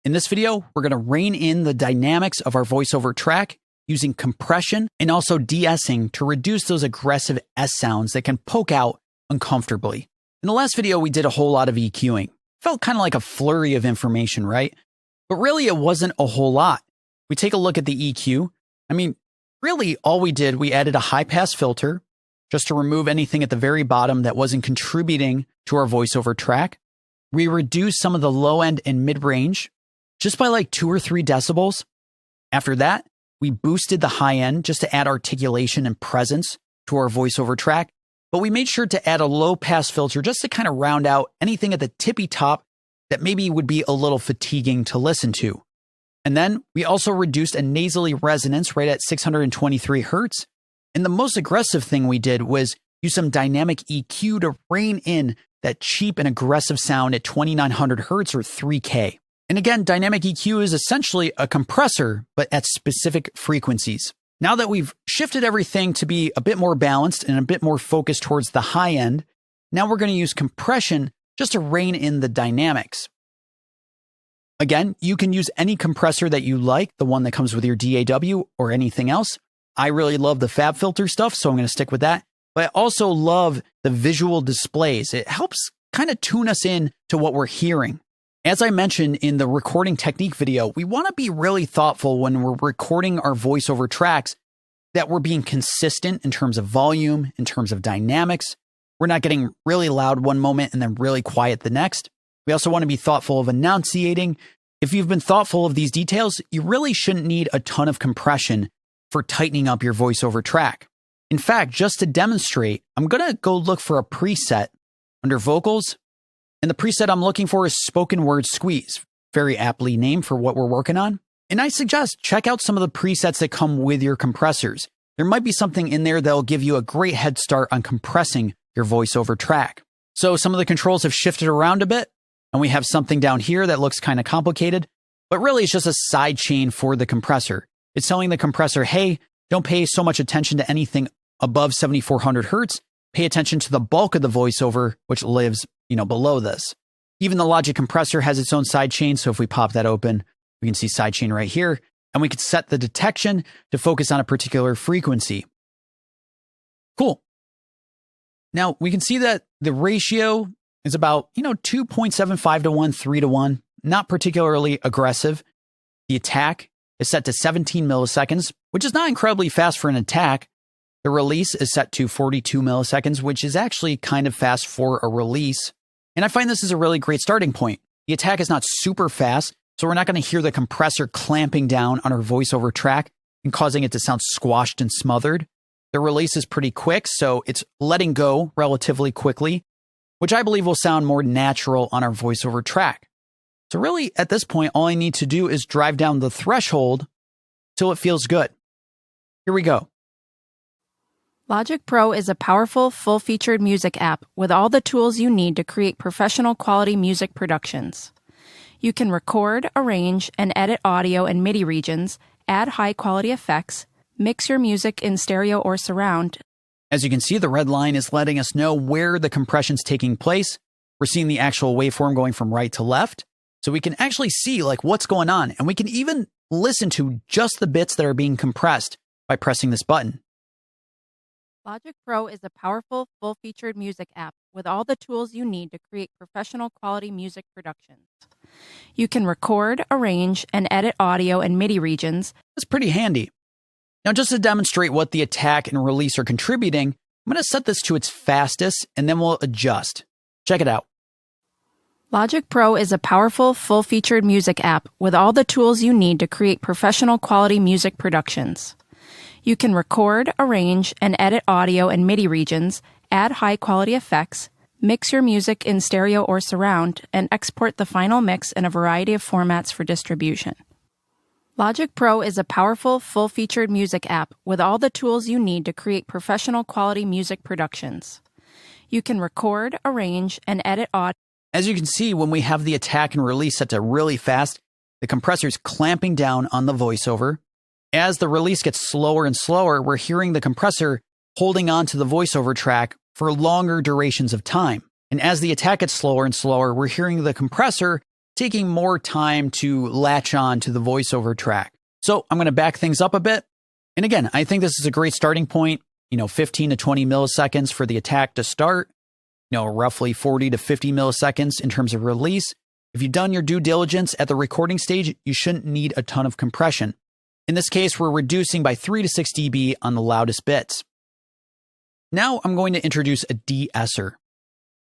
In this video, we're going to rein in the dynamics of our voiceover track using compression and also de-essing to reduce those aggressive S sounds that can poke out uncomfortably. In the last video, we did a whole lot of EQing. Felt kind of like a flurry of information, right? But really, it wasn't a whole lot. We take a look at the EQ. Really, all we did, we added a high-pass filter just to remove anything at the very bottom that wasn't contributing to our voiceover track. We reduced some of the low end and mid-range just by like 2 or 3 decibels. After that, we boosted the high end just to add articulation and presence to our voiceover track. But we made sure to add a low-pass filter just to kind of round out anything at the tippy top that maybe would be a little fatiguing to listen to. And then we also reduced a nasally resonance right at 623 hertz. And the most aggressive thing we did was use some dynamic EQ to rein in that cheap and aggressive sound at 2900 hertz or 3K. And again, dynamic EQ is essentially a compressor, but at specific frequencies. Now that we've shifted everything to be a bit more balanced and a bit more focused towards the high end, now we're going to use compression just to rein in the dynamics. Again, you can use any compressor that you like, the one that comes with your DAW or anything else. I really love the FabFilter stuff, so I'm going to stick with that. But I also love the visual displays. It helps kind of tune us in to what we're hearing. As I mentioned in the recording technique video, we want to be really thoughtful when we're recording our voiceover tracks that we're being consistent in terms of volume, in terms of dynamics. We're not getting really loud one moment and then really quiet the next. We also want to be thoughtful of enunciating. If you've been thoughtful of these details, you really shouldn't need a ton of compression for tightening up your voiceover track. In fact, just to demonstrate, I'm going to go look for a preset under vocals. And the preset I'm looking for is spoken word squeeze, very aptly named for what we're working on. And I suggest check out some of the presets that come with your compressors. There might be something in there that'll give you a great head start on compressing your voiceover track. So some of the controls have shifted around a bit, and we have something down here that looks kind of complicated, but really it's just a side chain for the compressor. It's telling the compressor, hey, don't pay so much attention to anything above 7400 hertz. Pay attention to the bulk of the voiceover, which lives below this. Even the Logic compressor has its own sidechain, so if we pop that open, we can see sidechain right here, and we can set the detection to focus on a particular frequency. Cool. Now, we can see that the ratio is about, 2.75 to 1, 3 to 1, not particularly aggressive. The attack is set to 17 milliseconds, which is not incredibly fast for an attack. The release is set to 42 milliseconds, which is actually kind of fast for a release. And I find this is a really great starting point. The attack is not super fast, so we're not going to hear the compressor clamping down on our voiceover track and causing it to sound squashed and smothered. The release is pretty quick, so it's letting go relatively quickly, which I believe will sound more natural on our voiceover track. So really, at this point, all I need to do is drive down the threshold till it feels good. Here we go. Logic Pro is a powerful, full-featured music app with all the tools you need to create professional quality music productions. You can record, arrange, and edit audio and MIDI regions, add high-quality effects, mix your music in stereo or surround. As you can see, the red line is letting us know where the compression's taking place. We're seeing the actual waveform going from right to left. So we can actually see what's going on. And we can even listen to just the bits that are being compressed by pressing this button. Logic Pro is a powerful, full-featured music app with all the tools you need to create professional quality music productions. You can record, arrange, and edit audio and MIDI regions. That's pretty handy. Now, just to demonstrate what the attack and release are contributing, I'm going to set this to its fastest, and then we'll adjust. Check it out. Logic Pro is a powerful, full-featured music app with all the tools you need to create professional quality music productions. You can record, arrange, and edit audio and MIDI regions, add high-quality effects, mix your music in stereo or surround, and export the final mix in a variety of formats for distribution. Logic Pro is a powerful, full-featured music app with all the tools you need to create professional quality music productions. You can record, arrange, and edit audio. As you can see, when we have the attack and release set to really fast, the compressor's clamping down on the voiceover. As the release gets slower and slower, we're hearing the compressor holding on to the voiceover track for longer durations of time. And as the attack gets slower and slower, we're hearing the compressor taking more time to latch on to the voiceover track. So I'm going to back things up a bit. And again, I think this is a great starting point, 15 to 20 milliseconds for the attack to start, roughly 40 to 50 milliseconds in terms of release. If you've done your due diligence at the recording stage, you shouldn't need a ton of compression. In this case, we're reducing by 3 to 6 dB on the loudest bits. Now I'm going to introduce a de-esser.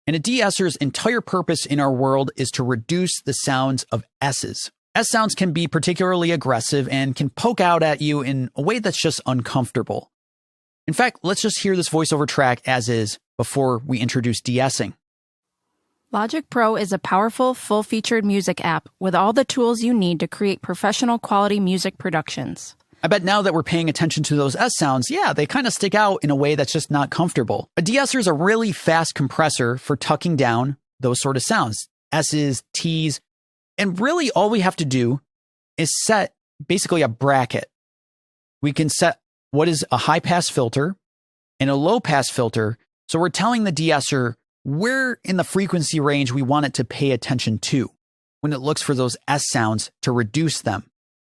And a de-esser's entire purpose in our world is to reduce the sounds of S's. S sounds can be particularly aggressive and can poke out at you in a way that's just uncomfortable. In fact, let's just hear this voiceover track as is before we introduce de-essing. Logic Pro is a powerful, full-featured music app with all the tools you need to create professional quality music productions. I bet now that we're paying attention to those S sounds, they kind of stick out in a way that's just not comfortable. A de-esser is a really fast compressor for tucking down those sort of sounds, S's, T's, and really all we have to do is set basically a bracket. We can set what is a high-pass filter and a low-pass filter, so we're telling the de-esser where in the frequency range we want it to pay attention to when it looks for those S sounds to reduce them.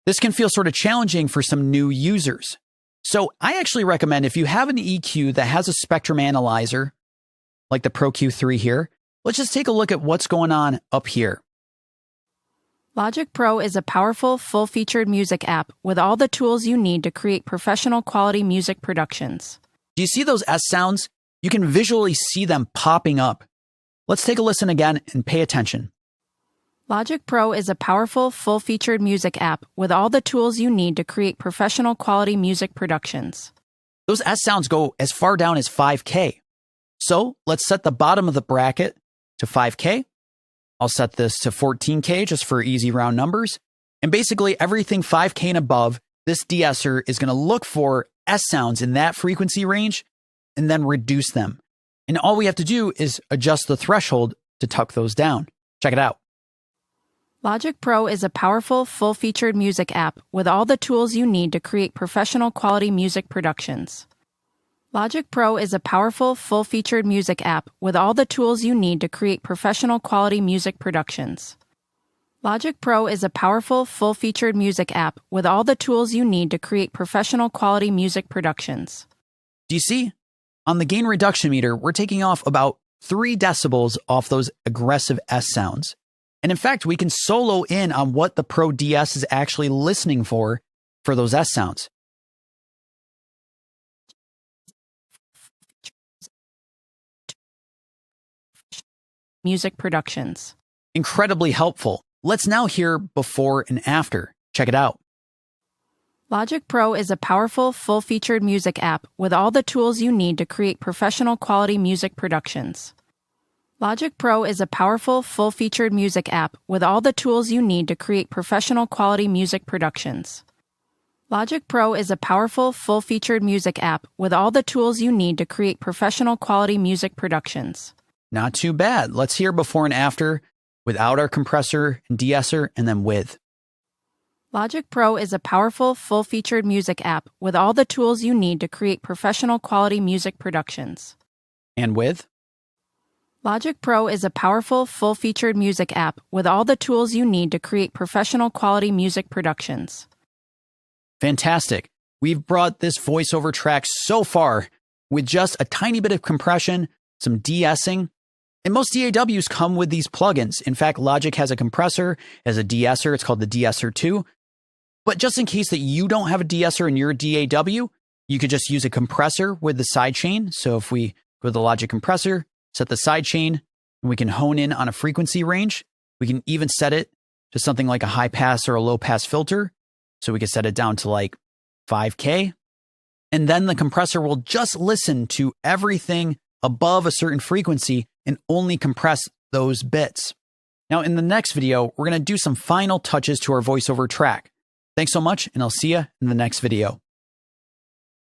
This can feel sort of challenging for some new users. So I actually recommend if you have an EQ that has a spectrum analyzer, like the Pro Q3 here, let's just take a look at what's going on up here. Logic Pro is a powerful, full-featured music app with all the tools you need to create professional quality music productions. Do you see those S sounds? You can visually see them popping up. Let's take a listen again and pay attention. Logic Pro is a powerful, full-featured music app with all the tools you need to create professional quality music productions. Those S sounds go as far down as 5K. So let's set the bottom of the bracket to 5K. I'll set this to 14K just for easy round numbers. And basically everything 5K and above, this de-esser is going to look for S sounds in that frequency range and then reduce them. And all we have to do is adjust the threshold to tuck those down. Check it out. Logic Pro is a powerful, full-featured music app with all the tools you need to create professional quality music productions. Logic Pro is a powerful, full-featured music app with all the tools you need to create professional quality music productions. Logic Pro is a powerful, full-featured music app with all the tools you need to create professional quality music productions. Do you see? On the gain reduction meter, we're taking off about 3 decibels off those aggressive S sounds. And in fact, we can solo in on what the Pro DS is actually listening for those S sounds. Music productions. Incredibly helpful. Let's now hear before and after. Check it out. Logic Pro is a powerful, full-featured music app with all the tools you need to create professional quality music productions. Logic Pro is a powerful, full-featured music app with all the tools you need to create professional quality music productions. Logic Pro is a powerful, full-featured music app with all the tools you need to create professional quality music productions. Not too bad. Let's hear before and after without our compressor and de-esser, and then with. Logic Pro is a powerful, full-featured music app with all the tools you need to create professional quality music productions. And with. Logic Pro is a powerful, full-featured music app with all the tools you need to create professional quality music productions. Fantastic. We've brought this voiceover track so far with just a tiny bit of compression, some de-essing, and most DAWs come with these plugins. In fact, Logic has a compressor as a de-esser. It's called the de-esser 2. But just in case that you don't have a de-esser in your DAW, you could just use a compressor with the sidechain. So if we go to the Logic compressor, set the sidechain, and we can hone in on a frequency range. We can even set it to something like a high pass or a low pass filter. So we can set it down to like 5K. And then the compressor will just listen to everything above a certain frequency and only compress those bits. Now in the next video, we're going to do some final touches to our voiceover track. Thanks so much, and I'll see you in the next video.